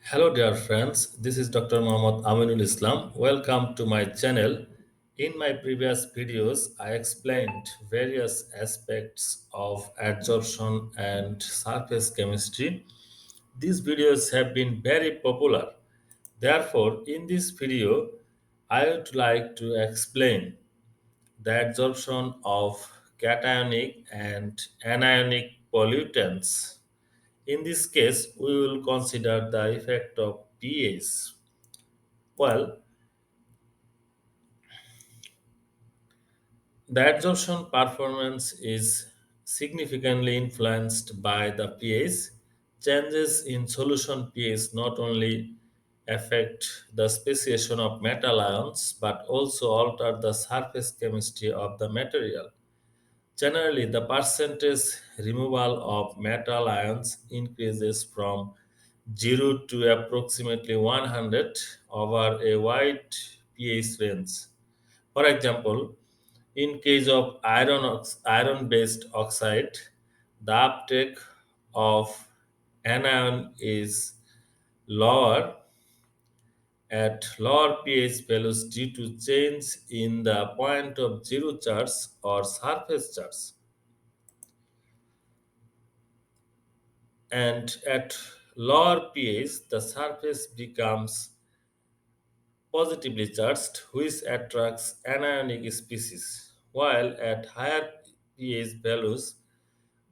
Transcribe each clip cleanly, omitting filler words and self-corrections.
Hello, dear friends. This is Dr. Mohammad Aminul Islam. Welcome to my channel. In my previous videos, I explained various aspects of adsorption and surface chemistry. These videos have been very popular. Therefore, in this video, I would like to explain the adsorption of cationic and anionic pollutants. In this case, we will consider the effect of pH. Well, the adsorption performance is significantly influenced by the pH. Changes in solution pH not only affect the speciation of metal ions but also alter the surface chemistry of the material. Generally, the percentage removal of metal ions increases from 0 to approximately 100 over a wide pH range. For example, in case of iron-based oxide, the uptake of anion is lower at lower pH values due to change in the point of zero charge or surface charge. And at lower pH, the surface becomes positively charged, which attracts anionic species, while at higher pH values,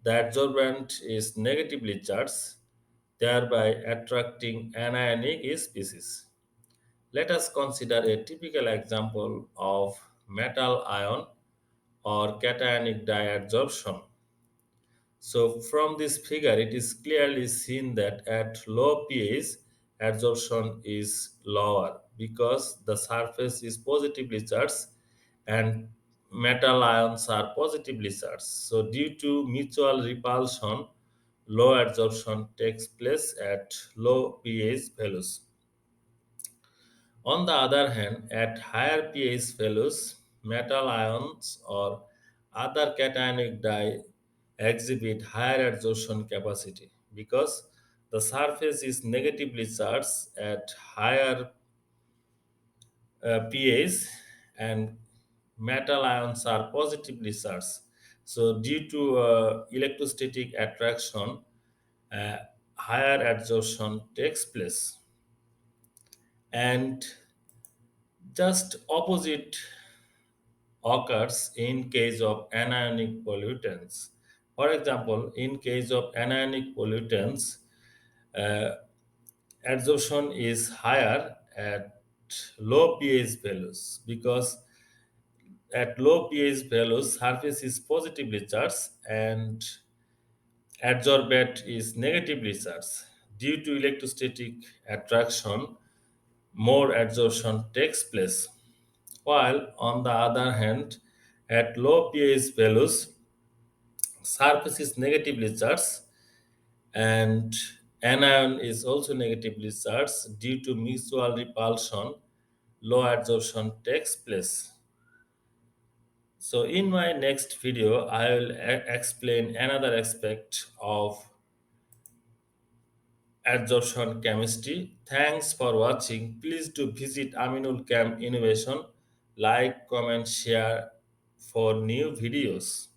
the adsorbent is negatively charged, thereby attracting anionic species. Let us consider a typical example of metal ion or cationic diadsorption. So from this figure, it is clearly seen that at low pH, adsorption is lower because the surface is positively charged and metal ions are positively charged. So due to mutual repulsion, low adsorption takes place at low pH values. On the other hand, at higher pH values, metal ions or other cationic dye exhibit higher adsorption capacity because the surface is negatively charged at higher pH and metal ions are positively charged. So, due to electrostatic attraction, uh, higher adsorption takes place. And just opposite occurs in case of anionic pollutants. For example, in case of anionic pollutants, uh, adsorption is higher at low pH values because at low pH values, surface is positively charged and adsorbate is negatively charged. Due to electrostatic attraction, more adsorption takes place. While on the other hand, at low pH values, surface is negatively charged and anion is also negatively charged due to mutual repulsion. Low adsorption takes place. So, in my next video, I will explain another aspect of adsorption chemistry. Thanks for watching. Please do visit AminulChem Innovation, like, comment, share for new videos.